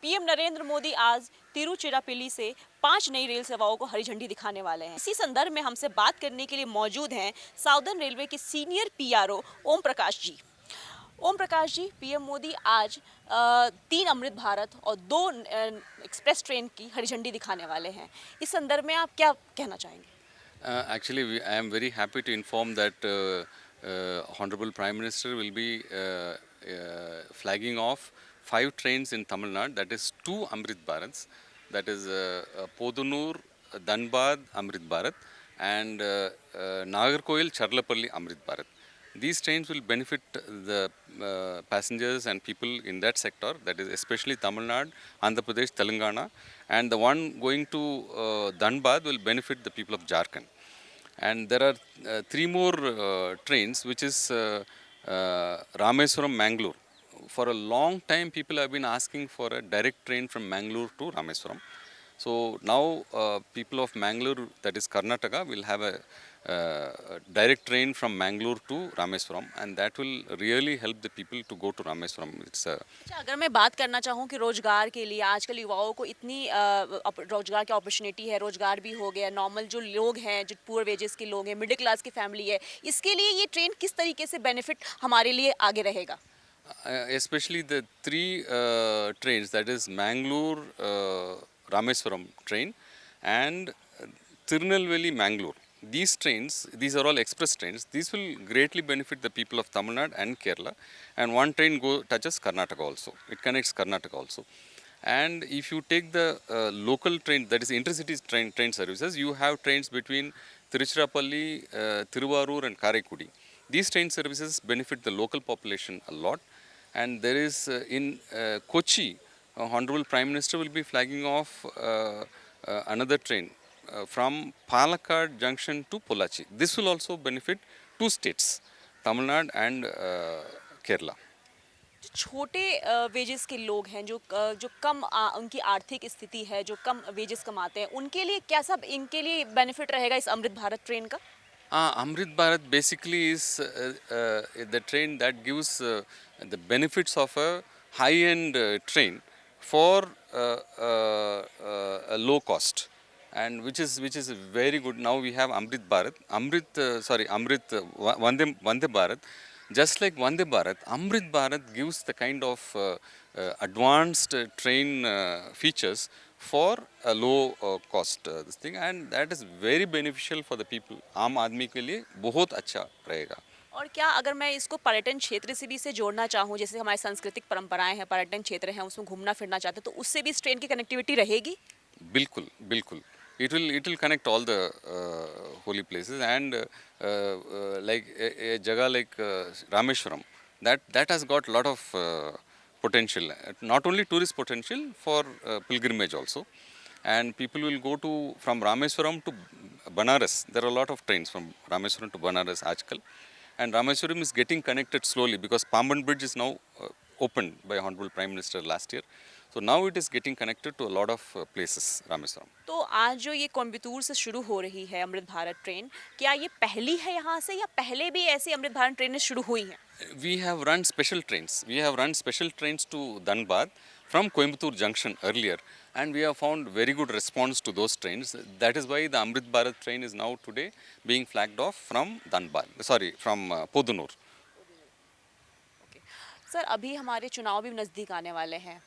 PM Narendra Modi आज तिरुचिरापल्ली से 5 नई रेल सेवाओं को हरी झंडी दिखाने वाले हैं। इसी संदर्भ में हमसे बात करने के लिए मौजूद हैं साउदर्न रेलवे के senior PRO Om Prakash ji. Om Prakash ji, PM Modi आज 3 अमृत भारत और 2 एक्सप्रेस ट्रेन की हरी झंडी दिखाने वाले हैं। इस संदर्भ में आप क्या कहना चाहेंगे? I am very happy to inform that Honorable Prime Minister will be flagging off 5 trains in Tamil Nadu, that is 2 Amrit Bharats, that is Podunur, Dhanbad Amrit Bharat and Nagarkoil, Charlapalli Amrit Bharat. These trains will benefit the passengers and people in that sector, that is especially Tamil Nadu, Andhra Pradesh, Telangana, and the one going to Dhanbad will benefit the people of Jharkhand. And there are 3 more trains, which is Rameswaram, Mangalore. For a long time, people have been asking for a direct train from Mangalore to Rameswaram. So now people of Mangalore, that is Karnataka, will have a direct train from Mangalore to Rameswaram, and that will really help the people to go to Rameswaram. अच्छा, अगर मैं बात करना चाहूँ कि रोजगार के लिए आजकल युवाओं को इतनी रोजगार की अपॉर्चुनिटी है, रोजगार भी हो गया, नॉर्मल जो लोग हैं, जो पुअर वेजेस के लोग हैं, मिडिल क्लास की फैमिली है, इसके लिए ये ट्रेन किस तरीके से बेनिफिट हमारे लिए आगे रहेगा? Especially the 3 trains, that is Mangalore, Rameswaram train and Tirunelveli, Mangalore. These trains, these are all express trains. These will greatly benefit the people of Tamil Nadu and Kerala. And one train touches Karnataka also. It connects Karnataka also. And if you take the local train, that is intercity train services, you have trains between Tiruchirappalli, Tiruvarur and Karaikudi. These train services benefit the local population a lot. And there is in Kochi, Honorable Prime Minister will be flagging off another train from Palakkad Junction to Pollachi. This will also benefit 2 states, Tamil Nadu and Kerala. जो छोटे wages के लोग हैं, जो कम उनकी आर्थिक स्थिति है, जो कम वेजेस कमाते हैं, उनके लिए क्या सब इनके लिए बेनिफिट रहेगा इस अमृत भारत ट्रेन का? Amrit Bharat basically is the train that gives the benefits of a high-end train for a low cost, and which is very good. Now we have Amrit Vande Bharat. Just like Vande Bharat, Amrit Bharat gives the kind of advanced train features for a low cost this thing, and that is very beneficial for the people. आम आदमी के लिए बहुत अच्छा रहेगा. और क्या अगर मैं इसको पर्यटन क्षेत्र से भी इसे जोड़ना चाहूँ, जैसे हमारी सांस्कृतिक परंपराएं हैं, पर्यटन क्षेत्र हैं, उसमें घूमना फिरना चाहते हैं, तो उससे भी इस ट्रेन की कनेक्टिविटी रहेगी? बिल्कुल बिल्कुल. It will connect all the holy places, and like a jaga like Rameshwaram, that has got a lot of potential, not only tourist potential, for pilgrimage also. And people will go to from Rameswaram to Banaras. There are a lot of trains from Rameswaram to Banaras aajkal, and Rameswaram is getting connected slowly because Pamban Bridge is now opened by Honorable Prime Minister last year. So now it is getting connected to a lot of places, Rameswaram. तो आज जो ये कोयम्बटूर से शुरू हो रही है Amrit Bharat train, क्या ये पहली है यहाँ से या पहले भी ऐसी अमृत भारत ट्रेनें शुरू हुई हैं? We have run special trains. We have run special trains to Dhanbad from Coimbatore Junction earlier, and we have found very good response to those trains. That is why the Amrit Bharat train is now today being flagged off from from Podunur. Sir, अभी हमारे चुनाव भी नज़दीक आने वाले हैं।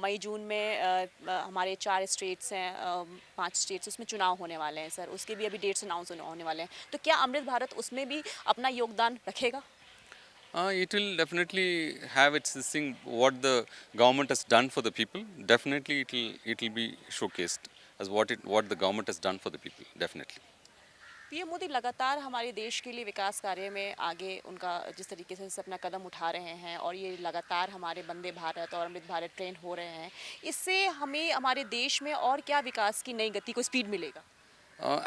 मई जून में हमारे 4 स्टेट्स हैं, 5 स्टेट्स, उसमें चुनाव होने वाले हैं सर। उसके भी अभी डेट्स अनाउंस होने वाले हैं, तो क्या अमृत भारत उसमें भी अपना योगदान रखेगा? It will definitely have its this thing, what the government has done for the people. Definitely it will be showcased as what the government has done for the people. Definitely. PM Modi लगातार हमारे देश के लिए विकास कार्य में आगे उनका जिस तरीके से अपना कदम उठा रहे हैं, और ये लगातार हमारे वंदे भारत और अमृत भारत ट्रेन हो रहे हैं, इससे हमें हमारे देश में और क्या विकास की नई गति को स्पीड मिलेगा?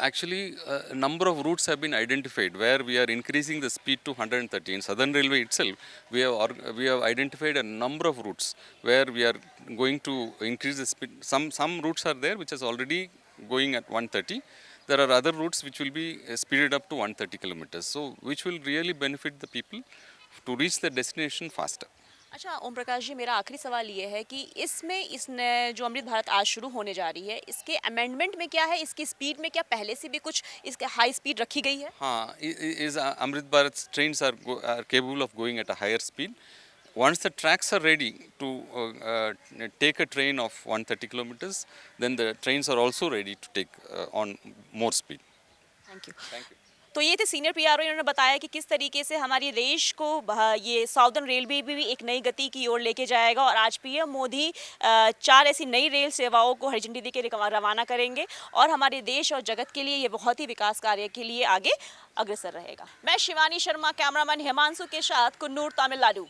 Actually, a number of routes have been identified where we are increasing the speed to 130. In Southern Railway itself, we have identified a number of routes where we are going to increase the speed. Some routes are there which is already going at 130. There are other routes which will be speeded up to 130 kilometers. So, which will really benefit the people to reach the destination faster. अच्छा ओम प्रकाश जी, मेरा आखिरी सवाल ये है कि इसमें इसने जो अमृत भारत आज शुरू होने जा रही है, इसके अमेंडमेंट में क्या है, इसकी स्पीड में क्या पहले से भी कुछ इसके हाई स्पीड रखी गई है? हाँ, is Amrit Bharat trains are capable of going at a higher speed. Once the tracks are ready to take a train of 130 kilometers, then the trains are also ready to take on more speed. Thank you. Thank you. तो ये थे senior PRO, इन्होंने बताया कि किस तरीके से हमारे देश को ये साउदर्न रेलवे भी एक नई गति की ओर लेके जाएगा और आज पीएम मोदी 4 ऐसी नई रेल सेवाओं को हरी झंडी देके रवाना करेंगे और हमारे देश और जगत के लिए ये बहुत ही विकास कार्य के लिए आगे अग्रसर रहेगा। मैं शिवानी शर्मा, कैमरामैन हिमांशु के साथ कुन्नूर, तमिलनाडु।